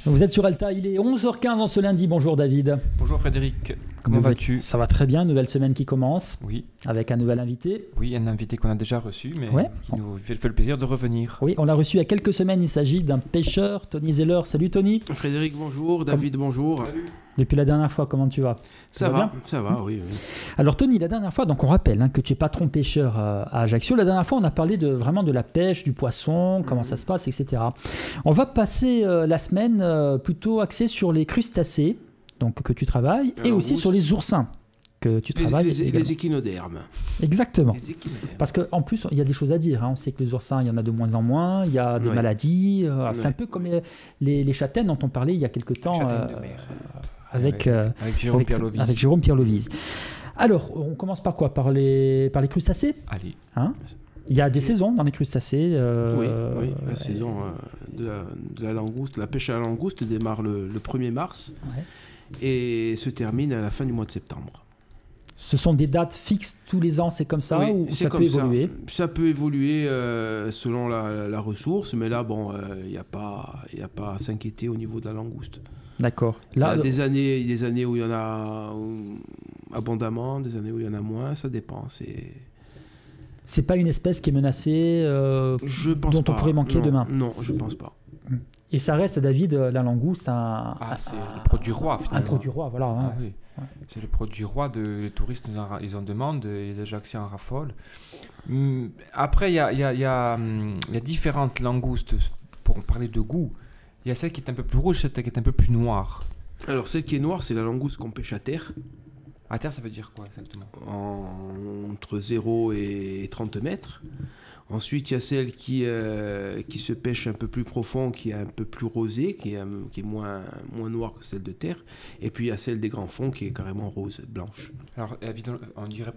Vous êtes sur Alta, il est 11h15 en ce lundi. Bonjour David. Bonjour Frédéric, comment vas-tu? Ça va très bien, nouvelle semaine qui commence. Oui. Avec un nouvel invité. Oui, un invité qu'on a déjà reçu, mais Ouais. qui nous fait le plaisir de revenir. Oui, on l'a reçu il y a quelques semaines. Il s'agit d'un pêcheur, Tony Zeller. Salut Tony. Frédéric, bonjour. David, bonjour. Salut. Depuis la dernière fois, comment tu vas? Ça va bien ça va, oui. Alors Tony, la dernière fois, donc on rappelle que tu es patron pêcheur à Ajaccio. La dernière fois, on a parlé vraiment de la pêche, du poisson, comment ça se passe, etc. On va passer la semaine plutôt axée sur les crustacés, donc que tu travailles, et aussi sur les oursins que tu travailles. Les échinodermes. Exactement. Les échinodermes. Parce qu'en plus, il y a des choses à dire. On sait que les oursins, il y en a de moins en moins. Il y a des maladies. C'est un peu comme les châtaignes dont on parlait il y a quelque temps. Châtaignes de mer. Avec Jérôme Pierre-Lovise. Alors, on commence par quoi? Par les crustacés? Allez. Il y a des saisons dans les crustacés. Oui, la saison de la langouste, la pêche à la langouste démarre le 1er mars et se termine à la fin du mois de septembre. Ce sont des dates fixes tous les ans, c'est comme ça, ou ça peut évoluer? Ça peut évoluer selon la ressource, mais là, bon, il n'y a pas à s'inquiéter au niveau de la langouste. D'accord. Il y a des années où il y en a abondamment, des années où il y en a moins, ça dépend. C'est pas une espèce qui est menacée, dont on pourrait manquer demain? Non, je pense pas. Et ça reste, David, la langouste, c'est le produit roi, finalement. Un produit roi, voilà. Oui. C'est le produit roi, les touristes, ils en demandent, les Ajacciens en raffolent. Après, il y a différentes langoustes, pour parler de goût. Il y a celle qui est un peu plus rouge, celle qui est un peu plus noire. Alors, celle qui est noire, c'est la langouste qu'on pêche à terre. À terre, ça veut dire quoi exactement? Entre 0 et 30 mètres. Ensuite, il y a celle qui se pêche un peu plus profond, qui est un peu plus rosée, qui est moins noire que celle de terre. Et puis, il y a celle des grands fonds qui est carrément rose, blanche. Alors,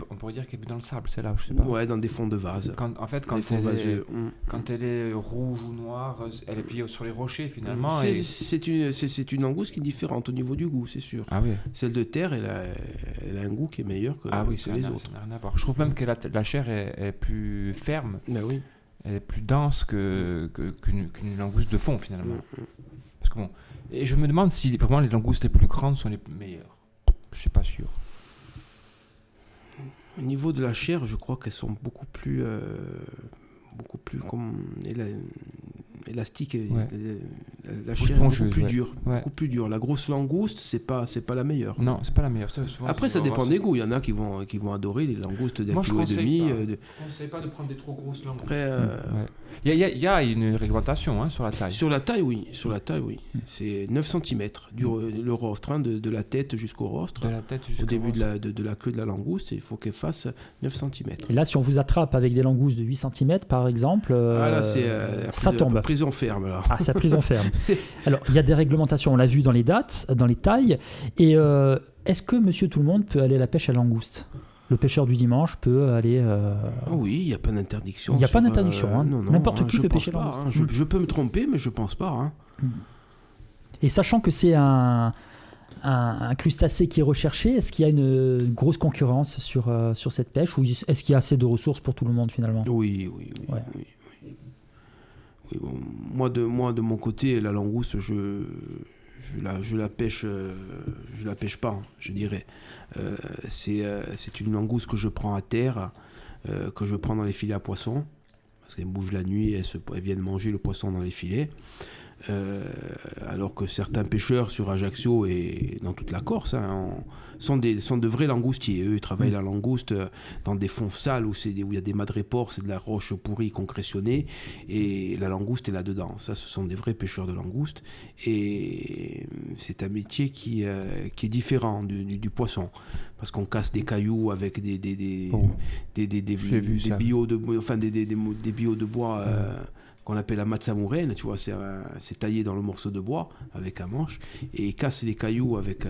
on pourrait dire qu'elle vit dans le sable, celle-là, je sais pas. Ouais, dans des fonds de vase. Quand elle est rouge ou noire, elle est pliée sur les rochers, finalement. C'est une langouste qui est différente au niveau du goût, c'est sûr. Ah oui. Celle de terre, elle a un goût qui est meilleur que les autres. Ça n'a rien à voir. Je trouve même que la chair est plus ferme. Oui. Elle est plus dense qu'une langouste de fond, finalement. Parce que et je me demande si vraiment les langoustes les plus grandes sont les meilleures. Je suis pas sûr. Au niveau de la chair, je crois qu'elles sont beaucoup plus comme élastique, la chair est beaucoup plus dure, beaucoup plus dure. La grosse langouste, c'est pas la meilleure. Non, c'est pas la meilleure. Après, ça dépend des goûts. Il y en a qui vont adorer les langoustes d'1,5 kg. Je conseille pas de prendre des trop grosses langoustes. Après, il y a une réglementation sur la taille. Sur la taille, oui. C'est 9 cm le rostre, de la tête jusqu'au rostre. Au début de la queue de la langouste, il faut qu'elle fasse 9 cm. Et là, si on vous attrape avec des langoustes de 8 cm, par exemple, ça tombe. Prison ferme, là. Ah, c'est prison ferme. Alors, il y a des réglementations, on l'a vu dans les dates, dans les tailles. Et est-ce que monsieur tout le monde peut aller à la pêche à langouste? Le pêcheur du dimanche peut aller... Oui, il n'y a pas d'interdiction. Il n'y a pas d'interdiction. Non, n'importe qui peut pêcher langouste. Je peux me tromper, mais je ne pense pas. Et sachant que c'est un crustacé qui est recherché, est-ce qu'il y a une grosse concurrence sur cette pêche, ou est-ce qu'il y a assez de ressources pour tout le monde finalement? Oui. Moi, de mon côté, la langouste, je la pêche pas, je dirais. C'est une langouste que je prends à terre, que je prends dans les filets à poissons, parce qu'elle bouge la nuit et elles viennent manger le poisson dans les filets. Alors que certains pêcheurs sur Ajaccio et dans toute la Corse sont de vrais langoustiers. Eux, ils travaillent la langouste dans des fonds sales où il y a des madrépores, c'est de la roche pourrie concrétionnée, et la langouste est là-dedans. Ça, ce sont des vrais pêcheurs de langouste, et c'est un métier qui est différent du poisson, parce qu'on casse des cailloux avec des billots de bois. Qu'on appelle la matsamurène, tu vois, c'est taillé dans le morceau de bois avec un manche, et ils cassent les cailloux avec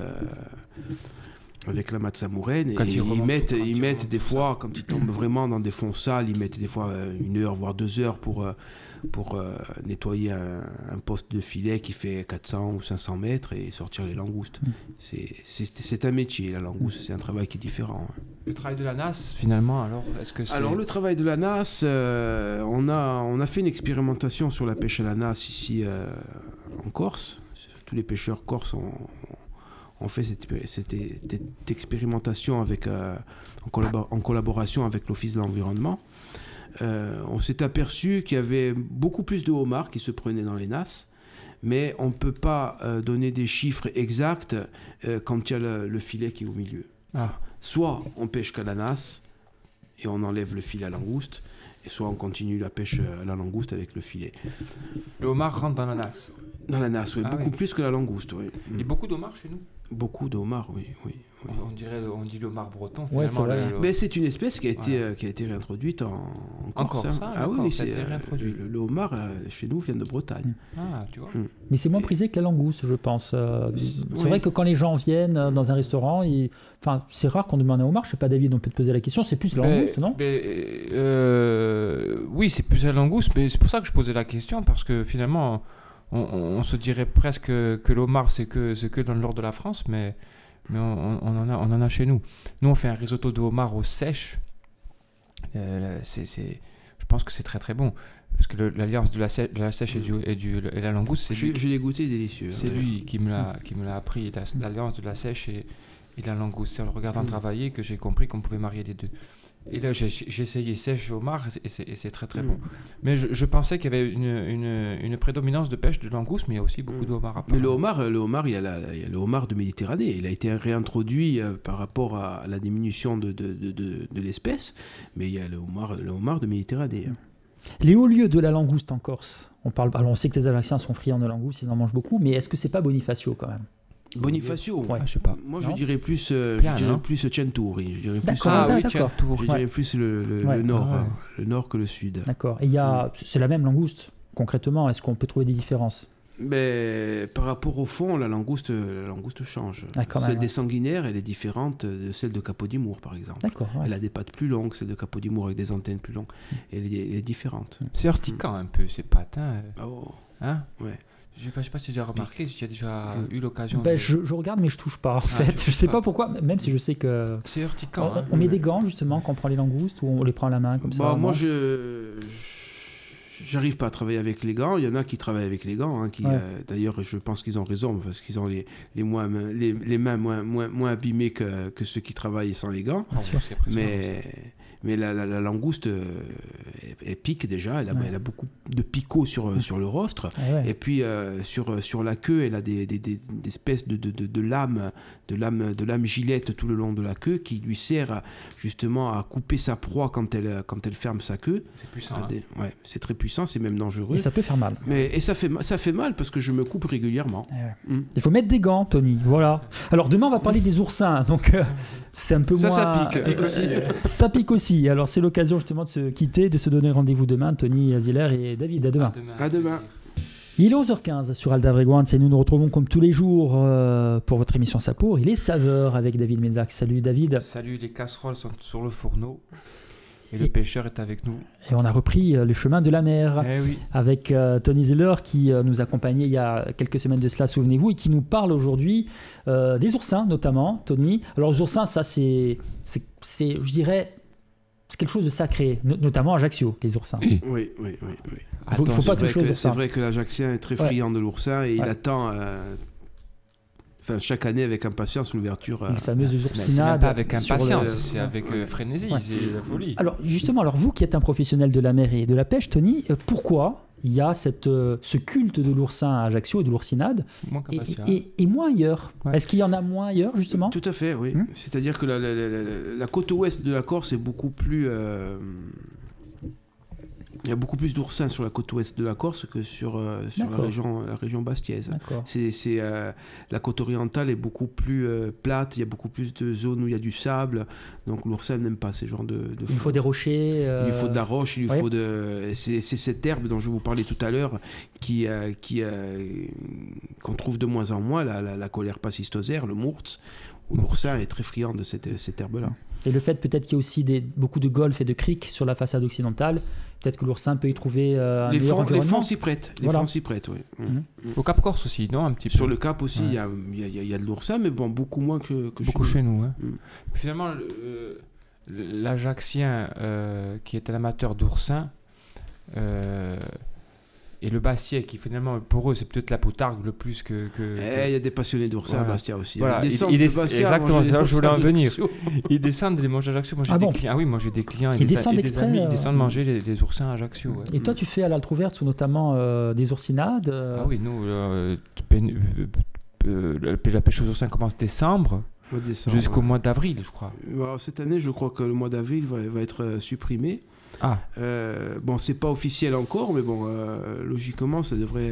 la matsamurène, et ils mettent des fois, quand ils tombent vraiment dans des fonds sales, ils mettent des fois 1 heure voire 2 heures pour nettoyer un poste de filet qui fait 400 ou 500 mètres et sortir les langoustes. C'est un métier, la langouste, c'est un travail qui est différent. Le travail de la nasse, finalement, alors le travail de la nasse, on a fait une expérimentation sur la pêche à la nasse ici en Corse, tous les pêcheurs corses ont fait cette expérimentation en collaboration avec l'Office de l'environnement. On s'est aperçu qu'il y avait beaucoup plus de homards qui se prenaient dans les nasses, mais on ne peut pas donner des chiffres exacts quand il y a le filet qui est au milieu. Soit on pêche qu'à la nasse et on enlève le filet à langouste, et soit on continue la pêche à la langouste avec le filet. Le homard rentre dans la nasse. Dans la nasse, oui, beaucoup plus que la langouste. Oui. Il y a beaucoup d'homards chez nous. Beaucoup de homards, oui. On dit le homard breton. Ouais, finalement, Mais c'est une espèce qui a été réintroduite en Corse. Corse, Oui, ça a été réintroduit. Le homard, chez nous, vient de Bretagne. Tu vois. Mais c'est moins prisé que la langouste, je pense. C'est vrai que quand les gens viennent dans un restaurant, c'est rare qu'on demande un homard. Je sais pas, David, on peut te poser la question. C'est plus la langouste, non? Oui, c'est plus la langouste, mais c'est pour ça que je posais la question, parce que finalement, on se dirait presque que l'homard, c'est que dans le nord de la France, mais on en a chez nous. Nous, on fait un risotto de homard au sèche. Je pense que c'est très très bon. Parce que l'alliance de la sèche et la langouste, c'est lui. Je l'ai goûté, délicieux. C'est lui qui me l'a appris, l'alliance de la sèche et la langouste. C'est en le regardant travailler que j'ai compris qu'on pouvait marier les deux. Et là, j'ai essayé sèche homard et c'est très très bon. Mais je pensais qu'il y avait une prédominance de pêche de langouste, mais il y a aussi beaucoup de homard. Mais le homard, il y a le homard de Méditerranée. Il a été réintroduit par rapport à la diminution de l'espèce, mais il y a le homard de Méditerranée. Les hauts lieux de la langouste en Corse. Alors on sait que les Ajacciens sont friands de langouste, ils en mangent beaucoup, mais est-ce que c'est pas Bonifacio quand même? Bonifacio, je sais pas. Moi, je dirais plus Centauri. Je dirais plus le nord, le nord que le sud. D'accord. Et c'est la même langouste. Concrètement, est-ce qu'on peut trouver des différences? Mais par rapport au fond, la langouste change. Celle des sanguinaires, elle est différente de celle de Capodimour, par exemple. D'accord. Ouais. Elle a des pattes plus longues, celle de Capodimour avec des antennes plus longues. Elle est différente. C'est urticant un peu, ces pattes. Hein? Ouais. Je sais pas si tu as déjà remarqué, si tu as déjà eu l'occasion. Je regarde, mais je touche pas en fait. Je sais pas pourquoi, même si je sais que. C'est urticant. On met des gants justement quand on prend les langoustes ou on les prend à la main comme ça. Moi, j'arrive pas à travailler avec les gants. Il y en a qui travaillent avec les gants. D'ailleurs, je pense qu'ils ont raison parce qu'ils ont les mains moins abîmées que ceux qui travaillent sans les gants. Mais la langouste, elle pique déjà, elle a beaucoup de picots sur le rostre. Et puis sur la queue, elle a des espèces de lames gilettes tout le long de la queue qui lui sert justement à couper sa proie quand elle ferme sa queue. C'est puissant. C'est très puissant, c'est même dangereux. Et ça peut faire mal. Et ça fait mal parce que je me coupe régulièrement. Il faut mettre des gants, Tony. Voilà. Alors demain, on va parler des oursins. Donc c'est un peu moins... Ça pique aussi. Ça pique aussi. Alors c'est l'occasion justement de se quitter, de se donner rendez-vous demain, Tony Ziller et David. À demain. À demain. Il est 11h15 sur Alta Fréquence et nous nous retrouvons comme tous les jours pour votre émission Sapour. Il est saveur avec David Menzac. Salut David. Salut, les casseroles sont sur le fourneau et le pêcheur est avec nous. Et on a repris le chemin de la mer avec Tony Ziller qui nous accompagnait il y a quelques semaines de cela, souvenez-vous, et qui nous parle aujourd'hui des oursins notamment, Tony. Alors les oursins, ça c'est je dirais... C'est quelque chose de sacré, notamment à Ajaccio, les oursins. Oui. Il faut pas toucher aux oursins. C'est vrai que l'Ajaccien est très friand de l'oursin et il attend chaque année avec impatience l'ouverture. Les fameuses oursinades. C'est même pas avec impatience, c'est avec frénésie, c'est la folie. Alors justement, vous qui êtes un professionnel de la mer et de la pêche, Tony, pourquoi il y a ce culte de l'oursin à Ajaccio et de l'oursinade et moins ailleurs? Est-ce qu'il y en a moins ailleurs justement? Tout à fait, oui. C'est-à-dire que la côte ouest de la Corse est beaucoup plus... Il y a beaucoup plus d'oursins sur la côte ouest de la Corse que sur la région bastiaise. La côte orientale est beaucoup plus plate, il y a beaucoup plus de zones où il y a du sable, donc l'oursin n'aime pas ces genres de Il faut des rochers. Il lui faut de la roche, il lui faut c'est cette herbe dont je vous parlais tout à l'heure qu'on trouve de moins en moins, la Colerpa cystosère, le mourtz, où l'oursin est très friand de cette herbe-là. Et le fait peut-être qu'il y a aussi beaucoup de golfs et de criques sur la façade occidentale, peut-être que l'oursin peut y trouver un meilleur environnement. Les fonds s'y prêtent, oui. Au Cap Corse aussi, non, un petit peu. Sur le Cap aussi, il y a de l'oursin, mais bon, beaucoup moins que chez nous. Finalement, l'Ajaccien qui est un amateur d'oursin Et le Bastia, qui finalement, pour eux, c'est peut-être la Poutargue le plus que... Il y a des passionnés d'Oursin à Bastia aussi. Voilà. Ils descendent de Bastia. Exactement, c'est là où je voulais en venir. Ils descendent les manger à Ajaccio. Moi, j'ai des clients. Ah oui, moi, j'ai des clients. Ils descendent des exprès, amis, ils descendent manger les oursins à Ajaccio. Ouais. Et toi, tu fais à l'altre ouverte notamment des oursinades Ah oui, nous, la pêche aux oursins commence décembre. Jusqu'au mois d'avril, je crois. Alors, cette année, je crois que le mois d'avril va être supprimé. Bon, c'est pas officiel encore, mais bon, logiquement, ça devrait.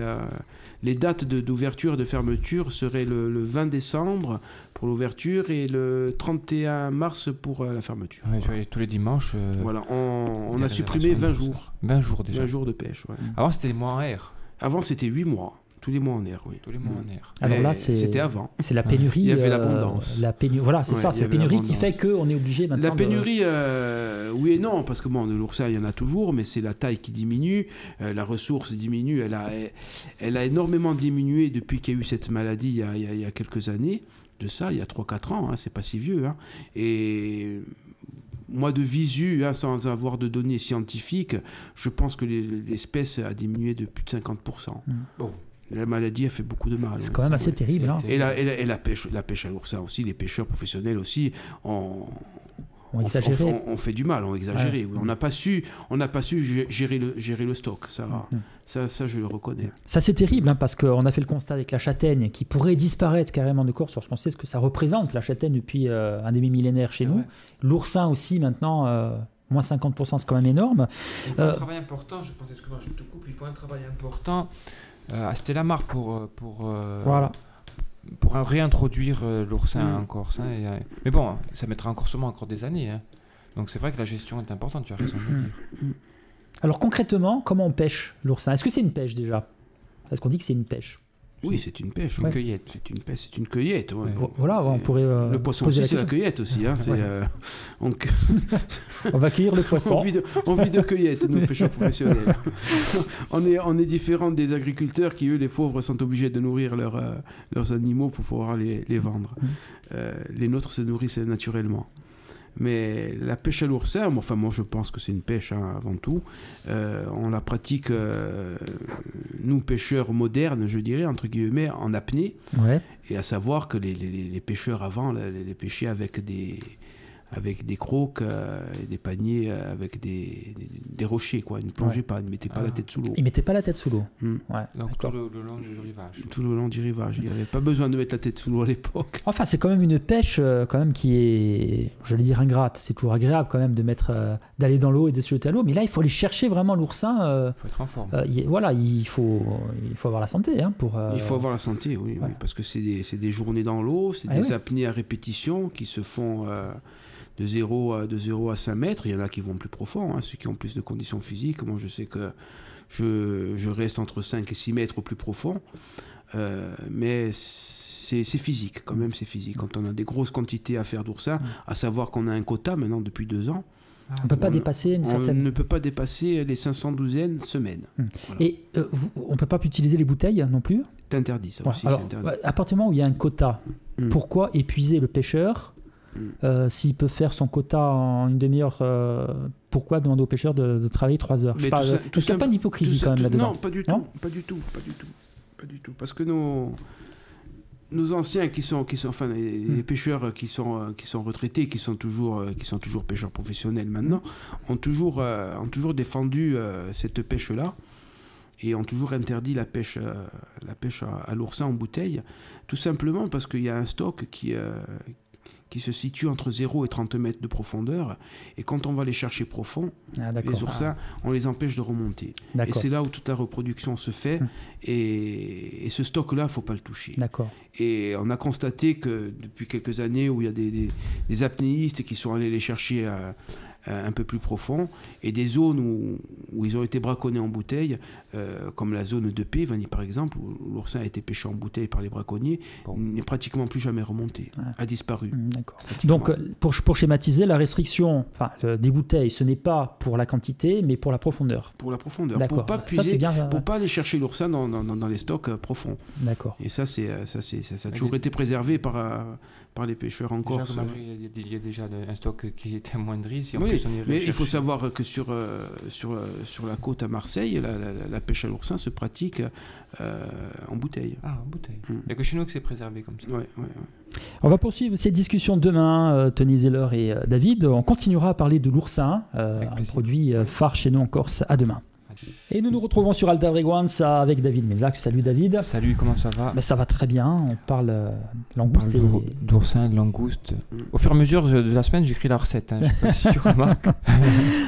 Les dates d'ouverture et de fermeture seraient le 20 décembre pour l'ouverture et le 31 mars pour la fermeture. Ouais, voilà. Tous les dimanches. Voilà, on a supprimé 20 jours. 20 jours déjà. 20 jours de pêche. Ouais. Avant, c'était les mois en air. Avant, c'était 8 mois. Tous les mois en air, oui. Tous les mois en air. Alors là, c'était avant. C'est la pénurie. Il y avait l'abondance. Voilà, c'est ça, c'est la pénurie qui fait qu'on est obligé maintenant. La pénurie, oui et non, parce que bon, de l'oursin, il y en a toujours, mais c'est la taille qui diminue, la ressource diminue. Elle a énormément diminué depuis qu'il y a eu cette maladie il y a quelques années. De ça, il y a 3-4 ans, c'est pas si vieux. Et moi, de visu, sans avoir de données scientifiques, je pense que l'espèce a diminué de plus de 50%. Bon. La maladie a fait beaucoup de mal. C'est quand même assez terrible. Hein. Et la pêche à l'oursin aussi, les pêcheurs professionnels aussi ont fait du mal, ont exagéré. Ouais. On n'a pas su gérer le stock. Ça, je le reconnais. Ça, c'est terrible, parce qu'on a fait le constat avec la châtaigne qui pourrait disparaître carrément de Corse, parce qu'on sait ce que ça représente, la châtaigne, depuis un demi-millénaire chez nous. Ouais. L'oursin aussi, maintenant... moins 50%, c'est quand même énorme. Il faut un travail important, je pense, excuse-moi, je te coupe, il faut un travail important à Stellamar pour réintroduire l'oursin en Corse. Mais bon, ça mettra encore des années. Donc c'est vrai que la gestion est importante, tu as raison de le dire. Alors concrètement, comment on pêche l'oursin ? Est-ce que c'est une pêche déjà ? Est-ce qu'on dit que c'est une pêche ? Oui, c'est une pêche. Une cueillette. C'est une cueillette. Ouais. Voilà, on pourrait. Le poisson aussi, c'est la cueillette aussi. On va cueillir le poisson. On vit de cueillette, nos pêcheurs professionnels. on est différents des agriculteurs qui, eux, les pauvres, sont obligés de nourrir leurs animaux pour pouvoir les vendre. Les nôtres se nourrissent naturellement. Mais la pêche à l'oursin, moi je pense que c'est une pêche avant tout. On la pratique, nous pêcheurs modernes, je dirais, entre guillemets, en apnée. Ouais. Et à savoir que les pêcheurs avant les pêchaient avec des crocs et des paniers avec des rochers, quoi. Ils ne plongeaient pas, ils ne mettaient pas la tête sous l'eau. Ils ne mettaient pas la tête sous l'eau. Ouais, donc tout le long du rivage. Tout le long du rivage. Il n'y avait pas besoin de mettre la tête sous l'eau à l'époque. Enfin, c'est quand même une pêche quand même qui est, j'allais dire, ingrate. C'est toujours agréable quand même d'aller dans l'eau et de se jeter à l'eau. Mais là, il faut aller chercher vraiment l'oursin. Il faut être en forme. Voilà, il faut avoir la santé. Il faut avoir la santé, oui, parce que c'est des journées dans l'eau, c'est des apnées à répétition qui se font... de 0 à 5 mètres, il y en a qui vont plus profond, ceux qui ont plus de conditions physiques. Moi, je sais que je reste entre 5 et 6 mètres au plus profond, mais c'est physique, quand même, c'est physique. Quand on a des grosses quantités à faire d'oursins, à savoir qu'on a un quota maintenant depuis 2 ans, on ne peut pas dépasser une certaine... On ne peut pas dépasser les 512 semaines. Voilà. Et on ne peut pas utiliser les bouteilles non plus ? C'est interdit, ça aussi, alors, c'est interdit. À partir du moment où il y a un quota, pourquoi épuiser le pêcheur ? S'il peut faire son quota en une demi-heure, pourquoi demander au pêcheur de travailler 3 heures ? Il n'y a pas d'hypocrisie quand même là-dedans. Non, pas du tout. Parce que nos anciens enfin les pêcheurs qui sont retraités, qui sont toujours pêcheurs professionnels maintenant, ont toujours défendu cette pêche-là. Et ont toujours interdit la pêche à l'oursin en bouteille, tout simplement parce qu'il y a un stock qui se situe entre 0 et 30 mètres de profondeur. Et quand on va les chercher profond, les oursins, on les empêche de remonter. Et c'est là où toute la reproduction se fait. Et ce stock-là, il ne faut pas le toucher. D'accord. Et on a constaté que depuis quelques années, où il y a des apnéistes qui sont allés les chercher un peu plus profond, et des zones où ils ont été braconnés en bouteille, comme la zone de Pévani par exemple, où l'oursin a été pêché en bouteille par les braconniers, n'est pratiquement plus jamais remonté, a disparu. D'accord. Donc pour schématiser, la restriction des bouteilles, ce n'est pas pour la quantité, mais pour la profondeur. Pour la profondeur, d'accord. Pour ne pas aller chercher l'oursin dans les stocks profonds. D'accord. Et ça a toujours été préservé par les pêcheurs en Corse. Il y a déjà un stock qui est amoindri. Si on oui, Oui, on irait mais il faut chercher. savoir que sur la côte à Marseille, la pêche à l'oursin se pratique en bouteille. Ah, en bouteille. Mm. Il n'y a que chez nous que c'est préservé comme ça. Ouais. On va poursuivre cette discussion demain, Tony Zeller et David. On continuera à parler de l'oursin, Avec un plaisir. produit phare chez nous en Corse. À demain. Et nous nous retrouvons sur Alta Frequenza avec David Mézac. Salut David. Salut, comment ça va? Ben, ça va très bien. On parle On langouste parle et... d'oursin, de langouste. Mm. Au fur et à mesure de la semaine, j'écris la recette. Hein. Je sais pas si tu remarques.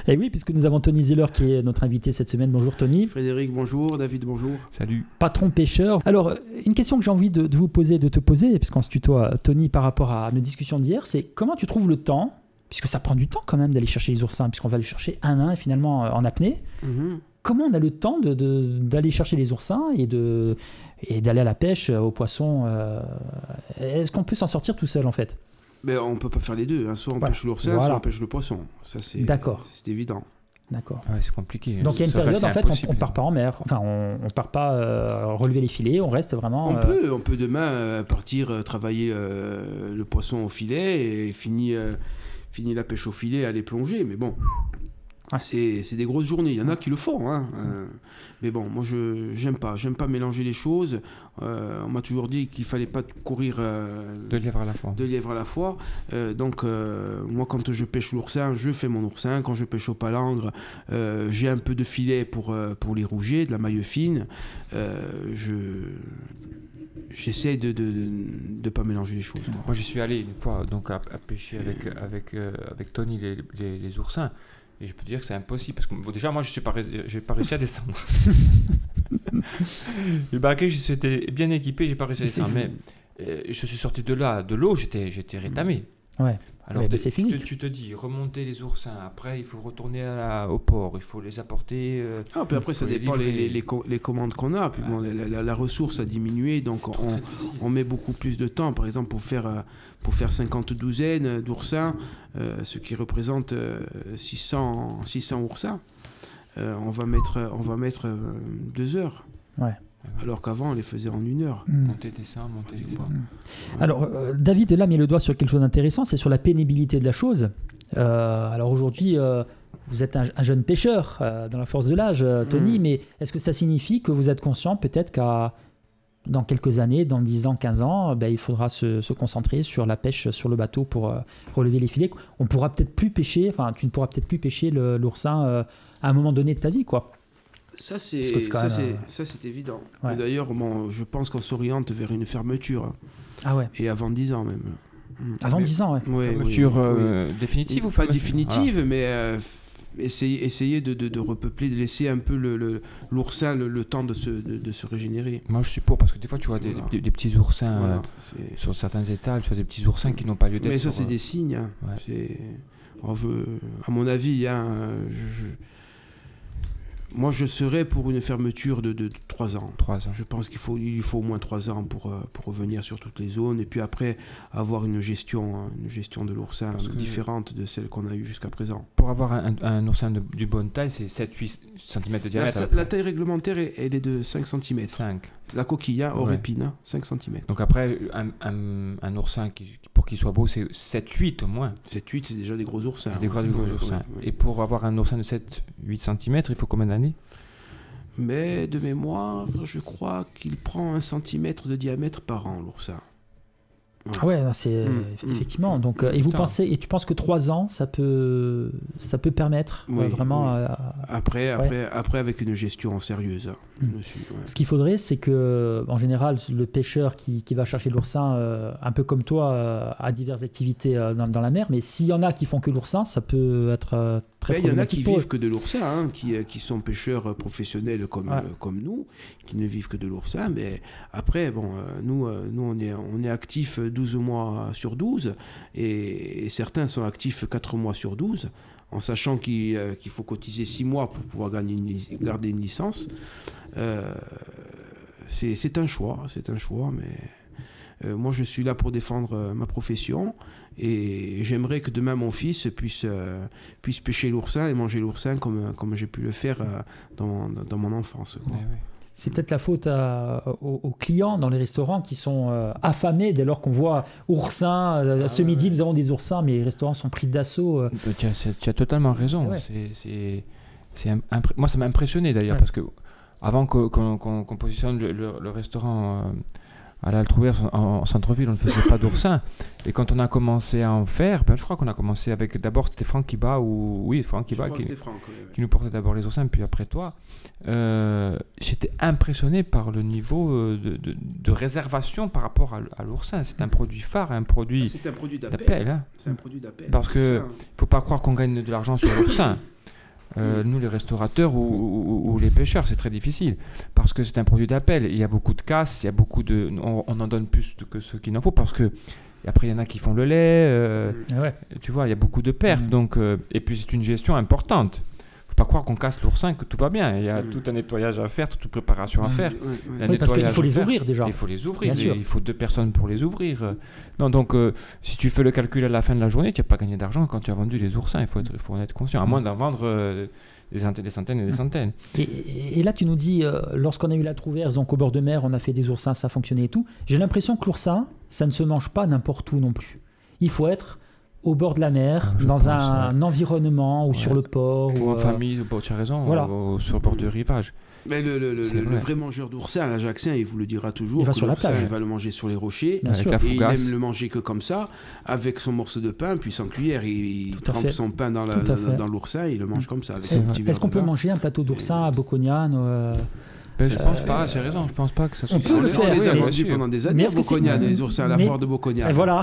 Et oui, puisque nous avons Tony Zeller qui est notre invité cette semaine. Bonjour Tony. Frédéric, bonjour. David, bonjour. Salut. Patron pêcheur. Alors, une question que j'ai envie de te poser, puisqu'on se tutoie, Tony, par rapport à nos discussions d'hier, c'est comment tu trouves le temps, puisque ça prend du temps quand même d'aller chercher les oursins, puisqu'on va les chercher un à un finalement en apnée. Mhm. Comment on a le temps d'aller chercher les oursins et d'aller à la pêche, aux poissons Est-ce qu'on peut s'en sortir tout seul en fait? Mais on peut pas faire les deux. Hein. Soit on Ouais. pêche l'oursin, Voilà. soit on pêche le poisson. Ça, D'accord. c'est évident. D'accord. Ouais, c'est compliqué. Donc il y a une Ça reste période en fait, impossible. on part pas en mer, enfin on part pas relever les filets, on reste vraiment... On peut demain partir travailler le poisson au filet et finir la pêche au filet, aller plonger. Mais bon, Ouais. c'est des grosses journées. Il y en a qui le font. Hein. Mais bon, moi, j'aime pas mélanger les choses. On m'a toujours dit qu'il fallait pas courir De lièvre à la fois. 2 lièvres à la fois. Donc, moi, quand je pêche l'oursin, je fais mon oursin. Quand je pêche au palangre, j'ai un peu de filet pour les rougets, de la maille fine. J'essaie de pas mélanger les choses. Moi, j'y suis allé une fois donc, à pêcher avec Tony les oursins. Et je peux dire que c'est impossible. Parce que bon, déjà, moi, j'ai pas réussi à descendre. Le baquet, j'étais bien équipé, j'ai pas réussi à descendre. Mais je suis sorti de l'eau, j'étais rétamé. Ouais. Alors, Ouais, bah, c'est physique. tu te dis, remonter les oursins, après il faut retourner au port, il faut les apporter. Puis après, ça faut les dépend livrer. les commandes qu'on a. Puis bon, la ressource a diminué, donc C'est très difficile. on met beaucoup plus de temps. Par exemple, pour faire 50 douzaines d'oursins, ce qui représente 600 oursins, on va mettre 2 heures. Ouais. Alors qu'avant, on les faisait en 1 heure. Monter, descendre, monter, descendre. Alors, David, là, met le doigt sur quelque chose d'intéressant, c'est sur la pénibilité de la chose. Alors aujourd'hui, vous êtes un jeune pêcheur dans la force de l'âge, Tony, mais est-ce que ça signifie que vous êtes conscient peut-être dans quelques années, dans 10 ans, 15 ans, il faudra se concentrer sur la pêche sur le bateau pour relever les filets. On pourra peut-être plus pêcher, enfin, tu ne pourras peut-être plus pêcher l'oursin à un moment donné de ta vie, quoi. Ça, c'est Parce que c'est quand même, évident. Ouais. Et d'ailleurs, je pense qu'on s'oriente vers une fermeture. Hein. Ah ouais, Et avant 10 ans même. avant 10 ans, ouais. Ouais, Fermeture oui. définitive ou Pas fermeture définitive, mais essayer de repeupler, de laisser un peu l'oursin le temps de se régénérer. Moi je suis pour parce que des fois tu vois Voilà. des petits oursins Voilà, sur certains étals, tu vois des petits oursins qui n'ont pas lieu d'être. mais ça, sur, c'est des signes. Hein. ouais. Alors, à mon avis, hein, moi, je serais pour une fermeture de 3 ans. 3 ans. Je pense qu'il faut au moins 3 ans pour revenir sur toutes les zones et puis après avoir une gestion de l'oursin Parce que- différente de celle qu'on a eue jusqu'à présent. Pour avoir un oursin de bonne taille, c'est 7-8 cm de diamètre. La taille réglementaire, elle est de 5 cm. 5. La coquille, hors Ouais. épine, hein, 5 cm. Donc après, un oursin, pour qu'il soit beau, c'est 7-8 au moins. 7-8, c'est déjà des gros oursins. C'est des gros Ouais, oursins. ouais, ouais. Et pour avoir un oursin de 7-8 cm, il faut combien d'années? Mais de mémoire, je crois qu'il prend 1 cm de diamètre par an, l'oursin. Ah ouais, c'est effectivement. Donc, et vous Putain. tu penses que 3 ans, ça peut permettre Oui, vraiment. oui. Après, avec une gestion sérieuse. Dessus, ouais. Ce qu'il faudrait, c'est que, en général, le pêcheur qui va chercher l'oursin, un peu comme toi, a diverses activités dans la mer. Mais s'il y en a qui font que l'oursin, ça peut être très Il y en a qui problématique pour eux. vivent que de l'oursin, hein, qui sont pêcheurs professionnels comme nous, qui ne vivent que de l'oursin. Mais après, bon, nous on est actifs 12 mois sur 12 et certains sont actifs 4 mois sur 12, en sachant qu'il faut cotiser 6 mois pour pouvoir garder une licence. C'est un choix, mais moi je suis là pour défendre ma profession et j'aimerais que demain mon fils puisse pêcher l'oursin et manger l'oursin comme j'ai pu le faire dans mon enfance, quoi. Ouais, ouais. C'est peut-être la faute aux clients dans les restaurants qui sont affamés dès lors qu'on voit oursins. Ce midi, nous avons des oursins, mais les restaurants sont pris d'assaut. Tu as totalement raison. Ouais. Moi, ça m'a impressionné d'ailleurs, Ouais. parce que avant qu'on positionne le restaurant à la Trouver en centre-ville, on ne faisait pas d'oursins. Et quand on a commencé à en faire, je crois qu'on a commencé avec, d'abord c'était Franck Kiba, qui nous portait d'abord les oursins, puis après toi. J'étais impressionné par le niveau de réservation par rapport à l'oursin. C'est un produit phare, un produit d'appel. Hein. C'est un produit d'appel. Parce qu'il ne faut pas croire qu'on gagne de l'argent sur l'oursin. Nous, les restaurateurs ou les pêcheurs, c'est très difficile parce que c'est un produit d'appel. Il y a beaucoup de casse, il y a beaucoup de, on en donne plus que ce qu'il en faut parce que après il y en a qui font le lait. Tu vois, il y a beaucoup de pertes. Donc, et puis c'est une gestion importante. Faut pas croire qu'on casse l'oursin que tout va bien. Il y a tout un nettoyage à faire, toute une préparation à faire. Parce qu'il faut les ouvrir déjà. Il faut les ouvrir. Il faut 2 personnes pour les ouvrir. Non, donc si tu fais le calcul à la fin de la journée, tu n'as pas gagné d'argent quand tu as vendu les oursins. Il faut en être conscient. À moins d'en vendre des centaines et des centaines. Et là, tu nous dis, lorsqu'on a eu la Trouverse, donc au bord de mer, on a fait des oursins, ça fonctionnait et tout. J'ai l'impression que l'oursin, ça ne se mange pas n'importe où non plus. Il faut être au bord de la mer, dans un environnement ou sur le port. Ou en famille, tu as raison, voilà. Sur le bord du rivage. Mais le vrai mangeur d'oursin, l'Ajaxien, il vous le dira toujours. Il va sur la plage. Il va le manger sur les rochers. Bien sûr. Et il aime le manger que comme ça, avec son morceau de pain, puis sans cuillère. Il trempe son pain dans l'oursin et il le mange comme ça. Est-ce qu'on peut manger un plateau d'oursin à Bocognan Je pense pas, j'ai raison, je pense pas que ça soit... On peut le faire. On les a vendus pendant des années à Bocognan, les oursins à la foire de Bocognan. Voilà.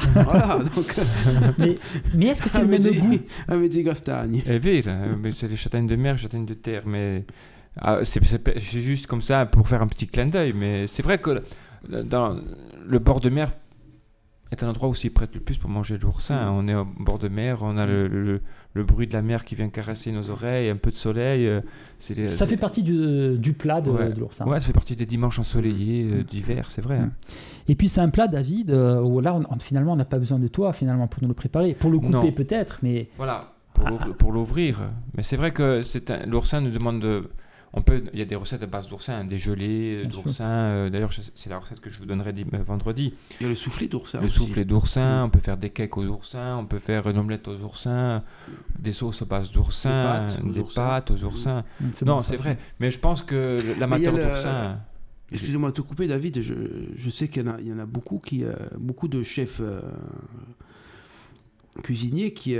Mais est-ce que c'est le même goût? Un métier gastagne. C'est les châtaignes de mer, châtaignes de terre, mais c'est juste comme ça pour faire un petit clin d'œil. Mais c'est vrai que dans le bord de mer est un endroit où s'y prête le plus pour manger de l'oursin. On est au bord de mer, on a le bruit de la mer qui vient caresser nos oreilles, un peu de soleil. Ça fait partie du plat de l'oursin. Ouais, ça fait partie des dimanches ensoleillés d'hiver, c'est vrai. Et puis c'est un plat, David, où là, finalement, on n'a pas besoin de toi finalement pour nous le préparer. Pour le couper peut-être, mais... Voilà, pour l'ouvrir. Mais c'est vrai que l'oursin nous demande il y a des recettes à base d'oursin, des gelées d'oursin. D'ailleurs, c'est la recette que je vous donnerai vendredi. Il y a le soufflé d'oursin. Le soufflé d'oursin, on peut faire des cakes aux oursins, on peut faire une omelette aux oursins, des sauces à base d'oursin, des pâtes aux oursins. Non, c'est vrai. Mais je pense que l'amateur d'oursin... Excusez-moi de te couper, David. Je sais qu'il y en a beaucoup de chefs cuisiniers qui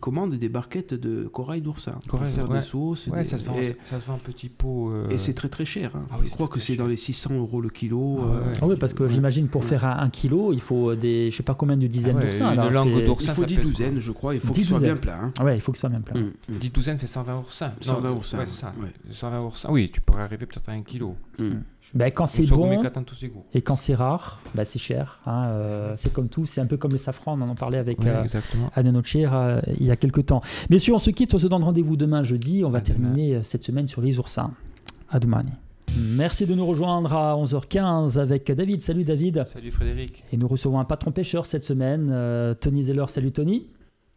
commandent des barquettes de corail d'oursin pour faire des sauces. Ça se vend en petits pots. Et c'est très très cher. Je crois que c'est dans les 600 € le kilo. Oui, parce que j'imagine pour faire un kilo, il faut je sais pas combien de dizaines d'oursins. Une langue d'oursin, il faut 10 douzaines, je crois. Il faut qu'il soit bien plein. Oui, il faut qu'il soit bien plein. 10 douzaines fait 120 oursins. 120 oursins. 120 oursins. Oui, tu pourrais arriver peut-être à 1 kilo. Quand c'est bon et quand c'est rare, c'est cher. C'est comme tout, c'est un peu comme le safran, on en parlait avec Anne Notcher il y a quelques temps. Bien sûr, on se quitte, on se donne rendez-vous demain jeudi. On va terminer cette semaine sur les oursins. À demain. Merci de nous rejoindre à 11h15 avec David. Salut David. Salut Frédéric. Et nous recevons un patron pêcheur cette semaine, Tony Zeller. Salut Tony.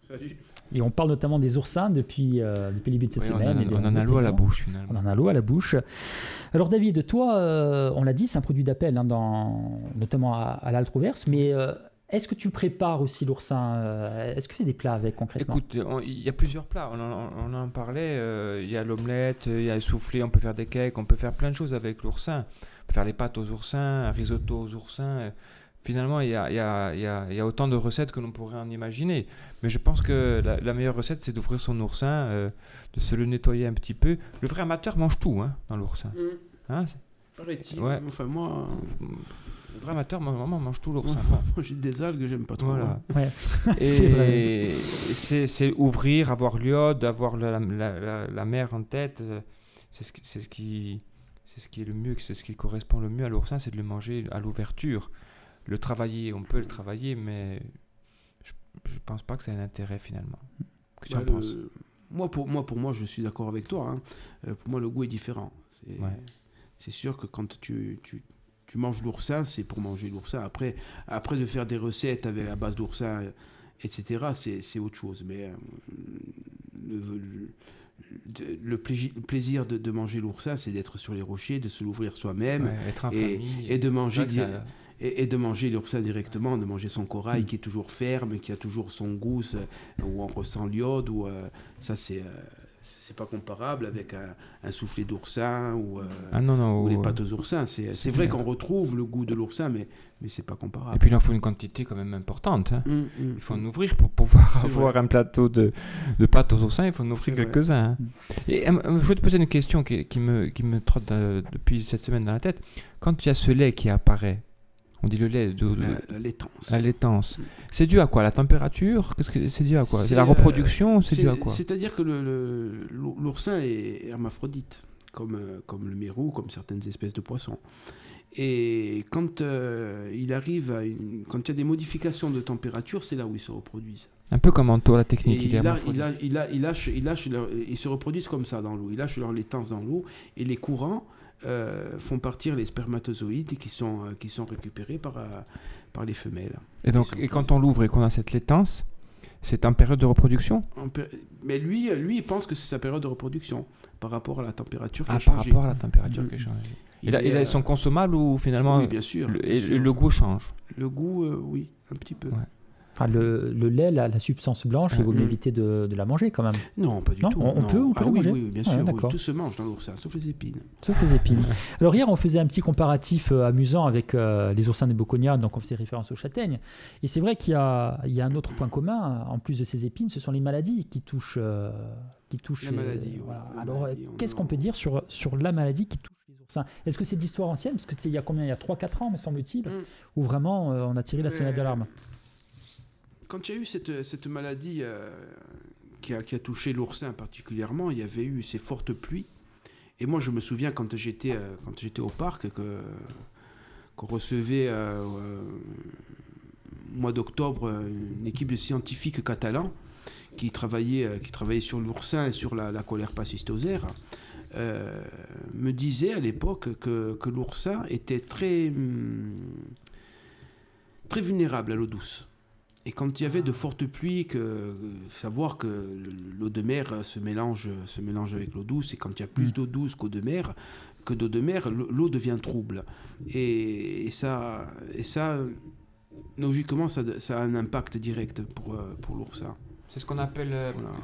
Salut. Et on parle notamment des oursins depuis le début de cette semaine. On en a l'eau à la bouche finalement. On en a l'eau à la bouche. Alors David, toi, on l'a dit, c'est un produit d'appel, notamment à la Trouverse, mais est-ce que tu prépares aussi l'oursin Est-ce que c'est des plats avec concrètement? Écoute, il y a plusieurs plats, on en parlait, il y a l'omelette, il y a le soufflé, on peut faire des cakes, on peut faire plein de choses avec l'oursin. On peut faire les pâtes aux oursins, un risotto aux oursins. Finalement, il y a autant de recettes que l'on pourrait en imaginer. Mais je pense que la meilleure recette, c'est d'ouvrir son oursin, de se le nettoyer un petit peu. Le vrai amateur mange tout dans l'oursin. Paraît-il. Ouais. Enfin, moi... Le vrai amateur, moi, mange tout l'oursin. Moi, j'ai des algues, j'aime pas trop. Voilà. Ouais. Et c'est vrai. C'est ouvrir, avoir l'iode, avoir la mer en tête. C'est ce qui est le mieux, c'est ce qui correspond le mieux à l'oursin, c'est de le manger à l'ouverture. Le travailler, on peut le travailler, mais je pense pas que ça ait un intérêt finalement. Qu'est-ce que tu en penses? Pour moi, je suis d'accord avec toi. Pour moi, le goût est différent. C'est sûr que quand tu manges l'oursin, c'est pour manger l'oursin. Après de faire des recettes avec la base d'oursin, etc., c'est autre chose. Mais le plaisir de manger l'oursin, c'est d'être sur les rochers, de se l'ouvrir soi-même, être en famille, et de manger et de manger l'oursin directement, de manger son corail qui est toujours ferme, qui a toujours son goût, où on ressent l'iode, ça c'est pas comparable avec un soufflé d'oursin ou les pâtes aux oursins. C'est vrai qu'on retrouve le goût de l'oursin, mais c'est pas comparable. Et puis il en faut une quantité quand même importante. Hein. Il faut en ouvrir pour pouvoir avoir un plateau de pâtes aux oursins, il faut en offrir quelques-uns. Hein. Et je voulais te poser une question qui me trotte depuis cette semaine dans la tête. Quand il y a ce lait qui apparaît, on dit le lait la laitance. La laitance. C'est dû à quoi? La température? C'est dû à quoi? C'est la reproduction? C'est dû à quoi? C'est-à-dire que l'oursin est hermaphrodite, comme le mérou, comme certaines espèces de poissons. Et quand il arrive quand il y a des modifications de température, c'est là où ils se reproduisent. Un peu comme Anto, la technique. Ils se reproduisent comme ça dans l'eau. Ils lâchent leur laitance dans l'eau et les courants font partir les spermatozoïdes qui sont récupérés par les femelles. Et quand on l'ouvre et qu'on a cette laitance, c'est en période de reproduction? Mais lui, il pense que c'est sa période de reproduction par rapport à la température qui a changé. Par rapport à la température qui a changé. Et là, ils sont consommables ou finalement oui, bien sûr. Le goût change? Le goût, oui, un petit peu. Ouais. Enfin, le lait, la substance blanche, il vaut mieux éviter de la manger quand même. Non, pas du tout. On peut la manger. Oui, bien sûr. Oui, tout se mange dans l'oursin, sauf les épines. Sauf les épines. Alors hier, on faisait un petit comparatif amusant avec les oursins de Boconia, donc on faisait référence aux châtaignes. Et c'est vrai qu'il y a un autre point commun, en plus de ces épines, ce sont les maladies qui touchent la maladie. Voilà. Alors, qu'est-ce qu'on peut dire sur la maladie qui touche les oursins? Est-ce que c'est de l'histoire ancienne? Parce que c'était il y a combien? Il y a 3-4 ans, me semble-t-il, où vraiment on a tiré la sonnette d'alarme. Quand il y a eu cette maladie qui a touché l'oursin particulièrement, il y avait eu ces fortes pluies. Et moi, je me souviens quand j'étais au parc, qu'on recevait au mois d'octobre une équipe de scientifiques catalans qui travaillait sur l'oursin et sur la Cholera cystosère, me disait à l'époque que l'oursin était très vulnérable à l'eau douce. Et quand il y avait de fortes pluies, savoir que l'eau de mer se mélange avec l'eau douce, et quand il y a plus d'eau douce que d'eau de mer, l'eau devient trouble. Et ça, logiquement, ça a un impact direct pour l'oursin. C'est ce qu'on appelle,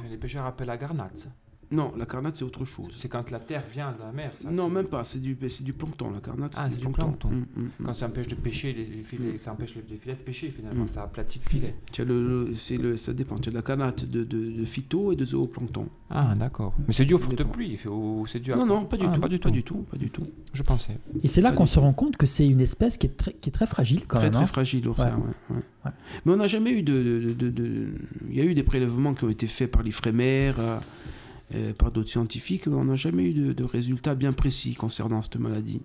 les pêcheurs appellent la garnate. Non, la carnate, c'est autre chose. C'est quand la terre vient de la mer, ça? Non, même pas. C'est du plancton, la carnate. Ah, c'est du plancton. Quand ça empêche de pêcher les filets, ça empêche les filets de pêcher, finalement. Ça aplatit le filet. Ça dépend. Tu as de la carnate de phyto et de zooplancton. Ah, d'accord. Mais c'est dû aux fortes pluies? C'est dû à... Non, pas du tout. Je pensais. Et c'est là qu'on se rend compte que c'est une espèce qui est très fragile, quand même. Très fragile, l'oursin, ouais. Mais on n'a jamais eu Il y a eu des prélèvements qui ont été faits par l'Ifremer, par d'autres scientifiques, mais on n'a jamais eu de résultats bien précis concernant cette maladie.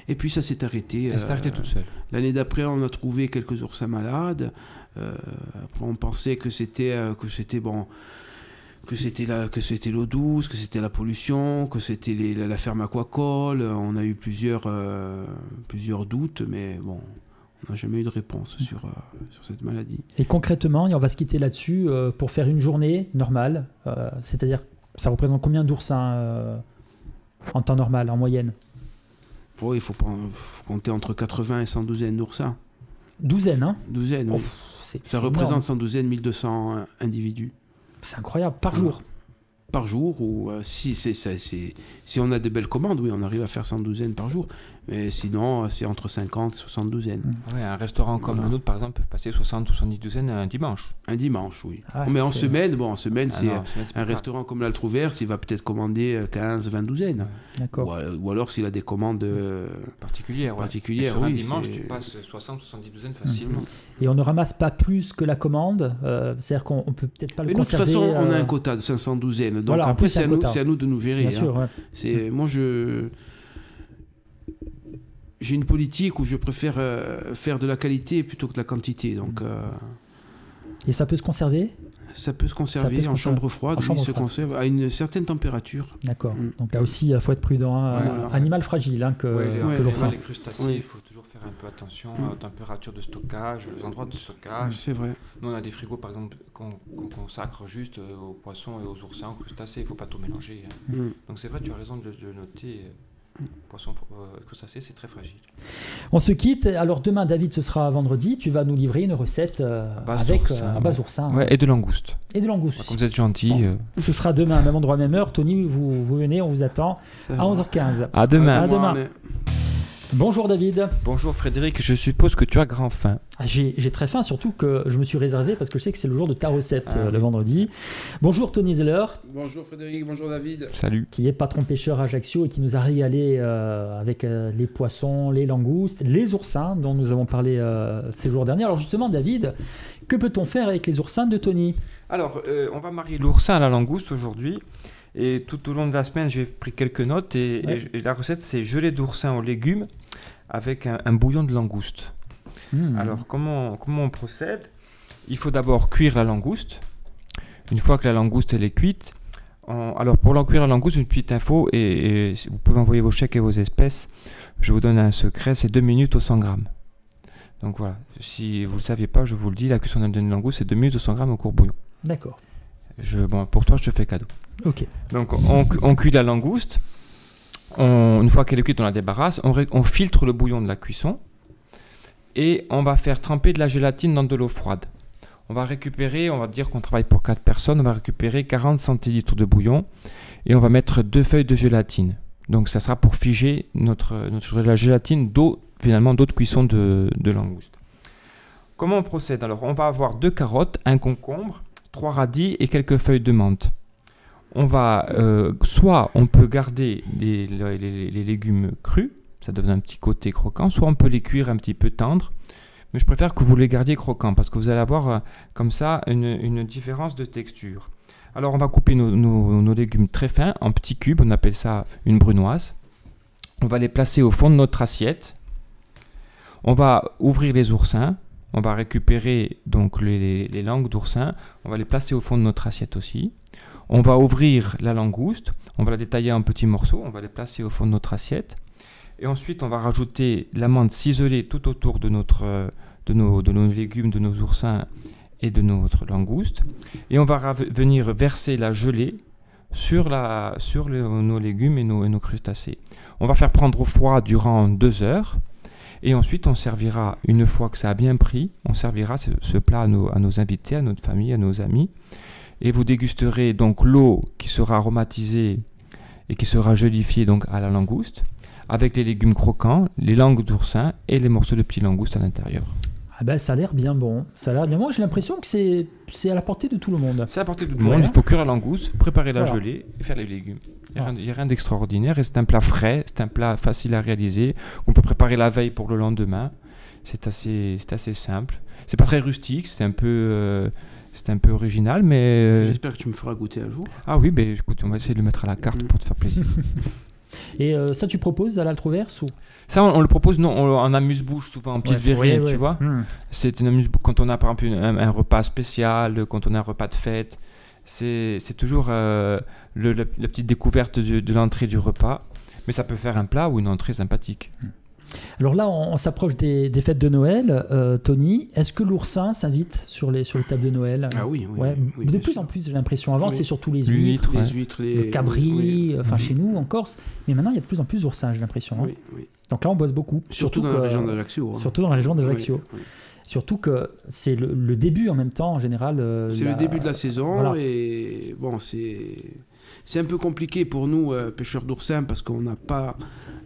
Et puis ça s'est arrêté. Elle s'est arrêtée toute seule. L'année d'après, on a trouvé quelques oursins malades. Après, on pensait que c'était l'eau douce, que c'était la pollution, que c'était la ferme aquacole. On a eu plusieurs doutes, mais bon, on n'a jamais eu de réponse sur cette maladie. Et concrètement, et on va se quitter là-dessus, pour faire une journée normale, c'est-à-dire ça représente combien d'oursins en temps normal, en moyenne? Oui, il faut compter entre 80 et 112 d'oursins. Douzaine, hein? Douzaine, oui. Ça représente 112 1200 individus. C'est incroyable, par jour. Par jour, ou si on a de belles commandes, oui, on arrive à faire 112 par jour. Mais sinon, c'est entre 50 et 72. Ouais, un restaurant comme le nôtre, par exemple, peut passer 60-70 un dimanche. Un dimanche, oui. Mais en semaine, c'est un restaurant comme l'Altrouvert, il va peut-être commander 15-20 douzaines. D'accord. Ou alors s'il a des commandes particulières. Sur un oui, dimanche, tu passes 60-70 douzaines facilement. Et on ne ramasse pas plus que la commande, c'est-à-dire qu'on peut peut-être pas le conserver. De toute façon, on a un quota de 500 douzaines. Donc voilà, après, c'est à nous de nous gérer. Bien sûr, ouais. Moi, j'ai une politique où je préfère faire de la qualité plutôt que de la quantité. Donc, Et ça peut se conserver? Ça peut se conserver en chambre froide. Il se conserve à une certaine température. D'accord. Donc là aussi, il faut être prudent. Animal fragile que l'oursin. Les crustacés, il faut toujours faire un peu attention aux températures de stockage, aux endroits de stockage. C'est vrai. Nous, on a des frigos, par exemple, qu'on consacre juste aux poissons et aux oursins, aux crustacés. Il ne faut pas tout mélanger. Donc c'est vrai, tu as raison de le noter. Poisson crustacé, c'est très fragile. On se quitte. Alors demain, David, ce sera vendredi. Tu vas nous livrer une recette à base oursin. Ouais, et de langouste. Et de langouste. Comme vous êtes gentil. Ce sera demain, même endroit, même heure. Tony, vous venez, on vous attend à 11h15. À demain. À demain. Bonjour David. Bonjour Frédéric, je suppose que tu as grand faim. J'ai très faim, surtout que je me suis réservé parce que je sais que c'est le jour de ta recette le vendredi. Bonjour Tony Zeller. Bonjour Frédéric, bonjour David. Salut. Qui est patron pêcheur à Ajaccio et qui nous a régalé avec les poissons, les langoustes, les oursins dont nous avons parlé ces jours derniers. Alors justement David, que peut-on faire avec les oursins de Tony ? Alors on va marier l'oursin à la langouste aujourd'hui. Et tout au long de la semaine, j'ai pris quelques notes et la recette, c'est gelée d'oursin aux légumes avec un bouillon de langouste. Alors, comment on procède ? Il faut d'abord cuire la langouste. Une fois que la langouste elle est cuite, alors pour cuire la langouste, une petite info, et vous pouvez envoyer vos chèques et vos espèces. Je vous donne un secret, c'est 2 minutes au 100 grammes. Donc voilà, si vous ne le saviez pas, je vous le dis, la cuisson d'une langouste, c'est 2 minutes au 100 grammes au court bouillon. D'accord. Pour toi, je te fais cadeau. Ok. Donc, on cuit la langouste. Une fois qu'elle est cuite, on la débarrasse. On filtre le bouillon de la cuisson. Et on va faire tremper de la gélatine dans de l'eau froide. On va récupérer, on va dire qu'on travaille pour 4 personnes. On va récupérer 40 centilitres de bouillon. Et on va mettre 2 feuilles de gélatine. Donc, ça sera pour figer la gélatine d'eau de cuisson de langouste. Comment on procède ? Alors, on va avoir 2 carottes, un concombre, 3 radis et quelques feuilles de menthe. On va, soit on peut garder les légumes crus, ça donne un petit côté croquant, soit on peut les cuire un petit peu tendres, mais je préfère que vous les gardiez croquants parce que vous allez avoir comme ça une différence de texture. Alors on va couper nos légumes très fins en petits cubes, on appelle ça une brunoise. On va les placer au fond de notre assiette. On va ouvrir les oursins. On va récupérer donc les langues d'oursin, on va les placer au fond de notre assiette aussi. On va ouvrir la langouste, on va la détailler en petits morceaux, on va les placer au fond de notre assiette. Et ensuite, on va rajouter la menthe ciselée tout autour de nos légumes, de nos oursins et de notre langouste. Et on va venir verser la gelée sur nos légumes et nos crustacés. On va faire prendre au froid durant 2 heures. Et ensuite, on servira, une fois que ça a bien pris, on servira ce plat à nos invités, à notre famille, à nos amis. Et vous dégusterez donc l'eau qui sera aromatisée et qui sera gélifiée donc à la langouste, avec les légumes croquants, les langues d'oursin et les morceaux de petits langoustes à l'intérieur. Ah ben, ça a l'air bien bon. Moi, j'ai l'impression que c'est à la portée de tout le monde. C'est à la portée de tout le monde. Il faut cuire la langouste, préparer la gelée et faire les légumes. Il n'y a rien d'extraordinaire et c'est un plat frais, c'est un plat facile à réaliser. On peut préparer la veille pour le lendemain. C'est assez simple. C'est pas très rustique, c'est un peu original, mais... J'espère que tu me feras goûter un jour. Ah oui, ben, écoute, on va essayer de le mettre à la carte pour te faire plaisir. Et ça, tu proposes à l'Altroverse ou... Ça, on le propose en amuse-bouche, souvent en petite verrière, tu vois. C'est une amuse-bouche quand on a par exemple un repas spécial, quand on a un repas de fête. C'est toujours la petite découverte de l'entrée du repas. Mais ça peut faire un plat ou une entrée sympathique. Alors là, on s'approche des fêtes de Noël. Tony, est-ce que l'oursin s'invite sur les tables de Noël ? Ah oui. De plus en plus, j'ai l'impression. Avant, c'est surtout les huîtres, le cabri, chez nous, en Corse. Mais maintenant, il y a de plus en plus d'oursins, j'ai l'impression. Oui. Donc là, on bosse beaucoup. Surtout dans la région d'Ajaccio. Surtout dans la région d'Ajaccio. Oui. Surtout que c'est le début en même temps, en général. C'est le début de la saison. Voilà. Et bon, c'est un peu compliqué pour nous, pêcheurs d'oursins, parce qu'on n'a pas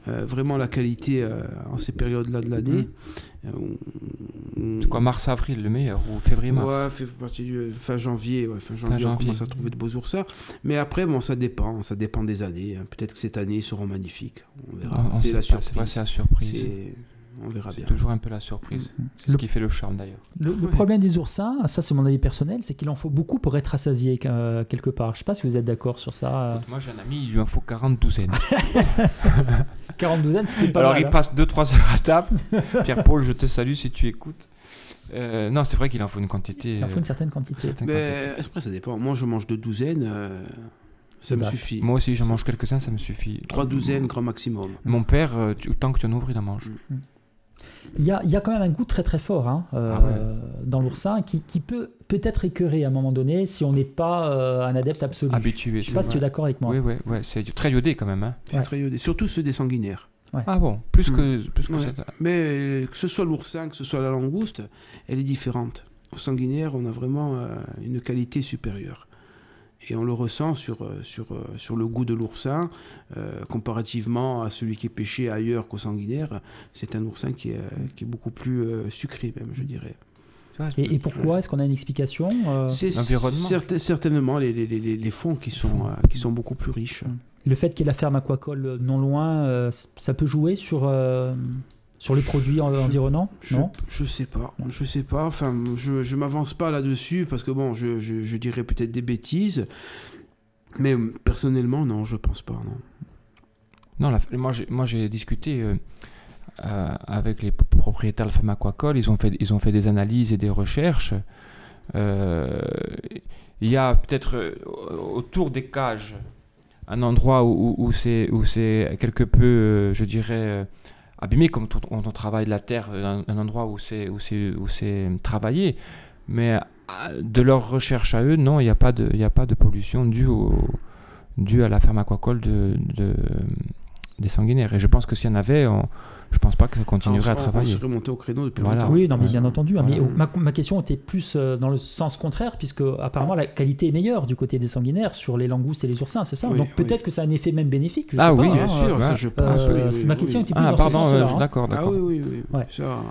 vraiment la qualité en ces périodes-là de l'année. C'est quoi, mars-avril le meilleur, ou février-mars? Ouais, fait partie du fin janvier. Fin janvier, on commence à trouver de beaux oursins. Mais après, bon, ça dépend des années. Peut-être que cette année, ils seront magnifiques. On verra. C'est la surprise. C'est la surprise. on verra C'est bien. toujours un peu la surprise. C'est ce qui fait le charme d'ailleurs. Le problème des oursins, ça c'est mon avis personnel, c'est qu'il en faut beaucoup pour être rassasié quelque part. Je ne sais pas si vous êtes d'accord sur ça. Moi j'ai un ami, il lui en faut 40 douzaines. 40 douzaines, c'est pas Alors mal. il passe 2-3 heures à table. Pierre-Paul, je te salue si tu écoutes. Non, c'est vrai qu'il en faut une quantité. Il en faut une certaine quantité. Mais après, ça dépend. Moi, je mange 2 douzaines, ça me suffit. Moi aussi, j'en mange quelques-uns, ça me suffit. 3 douzaines, grand maximum. Mon père, autant que tu en ouvres, il en mange. Il y a quand même un goût très très fort dans l'oursin qui peut peut-être écœurer à un moment donné si on n'est pas un adepte absolu. Habitué. Je ne sais pas si tu es d'accord avec moi. Oui, c'est très iodé quand même. Hein. C'est très iodé. Surtout ceux des sanguinaires. Ouais. Ah bon, plus que Ouais. ça. Mais que ce soit l'oursin, que ce soit la langouste, elle est différente. Au sanguinaire, on a vraiment une qualité supérieure. Et on le ressent sur le goût de l'oursin, comparativement à celui qui est pêché ailleurs qu'au sanguinaire. C'est un oursin qui est beaucoup plus sucré, même, je dirais. Et pourquoi? Est-ce qu'on a une explication C'est l'environnement. certainement les fonds qui sont beaucoup plus riches. Le fait qu'il y ait la ferme aquacole non loin, ça peut jouer sur le produit environnant? Non. Je sais pas. Je sais pas. Enfin, je m'avance pas là-dessus parce que bon, je dirais peut-être des bêtises. Mais personnellement, non, je pense pas. Non. Non, moi j'ai discuté avec les propriétaires de la ferme aquacole. Ils ont fait des analyses et des recherches. Il y a peut-être autour des cages un endroit où c'est quelque peu, je dirais, abîmé, comme on travaille la terre, un endroit où c'est travaillé. Mais de leur recherche à eux, non, il n'y a pas de pollution due à la ferme aquacole des sanguinaires. Et je pense que s'il y en avait, je ne pense pas que ça continuerait à travailler. On serait monté au créneau depuis Voilà. longtemps. Oui, non, mais bien entendu. Voilà. Mais ma question était plus dans le sens contraire, puisque apparemment la qualité est meilleure du côté des sanguinaires sur les langoustes et les oursins, c'est ça? Oui, Donc oui. peut-être que ça a un effet même bénéfique. Je Ah sais oui, pas, Bien sûr, ça je pense. ma question était plus Ah, dans pardon, ce sens-là. je suis d'accord. Ah oui. Ouais. Ça,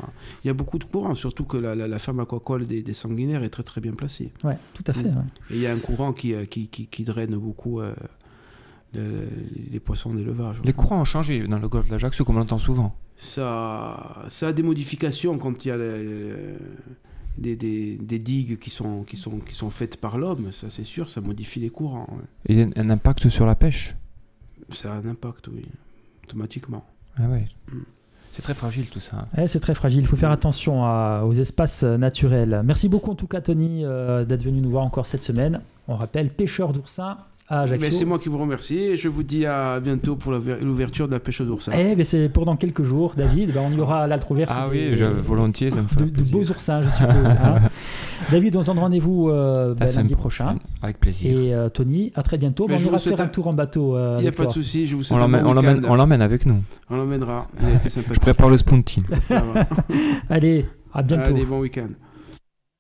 il y a beaucoup de courants, surtout que la ferme aquacole des sanguinaires est très très bien placée. Ouais, tout à fait. Ouais. Et il y a un courant qui draine beaucoup les poissons d'élevage. Les courants ont changé dans le golfe d'Ajaccio, comme on l'entend souvent. Ça a des modifications quand il y a des digues qui sont faites par l'homme, ça c'est sûr, ça modifie les courants. Ouais. Et il y a un impact sur la pêche. Ça a un impact, oui, automatiquement. Ah ouais. C'est très fragile tout ça. Ouais, c'est très fragile, il faut faire attention aux espaces naturels. Merci beaucoup en tout cas Tony d'être venu nous voir encore cette semaine. On rappelle, pêcheur d'oursins à Ajaccio. Mais c'est moi qui vous remercie et je vous dis à bientôt pour l'ouverture de la pêche aux oursins. C'est pour dans quelques jours, David. On y aura là le trouvert. Ah oui, volontiers, ça me fait de beaux oursins, je suppose. Hein. David, on se donne rendez-vous lundi prochain. Avec plaisir. Et Tony, à très bientôt. On ira faire un tour en bateau. Il n'y a pas de souci, je vous souhaite on l'emmène avec nous. On l'emmènera, il a été sympathique. Je prépare le spoonting. Ça va. Allez, à bientôt. Allez, bon week-end.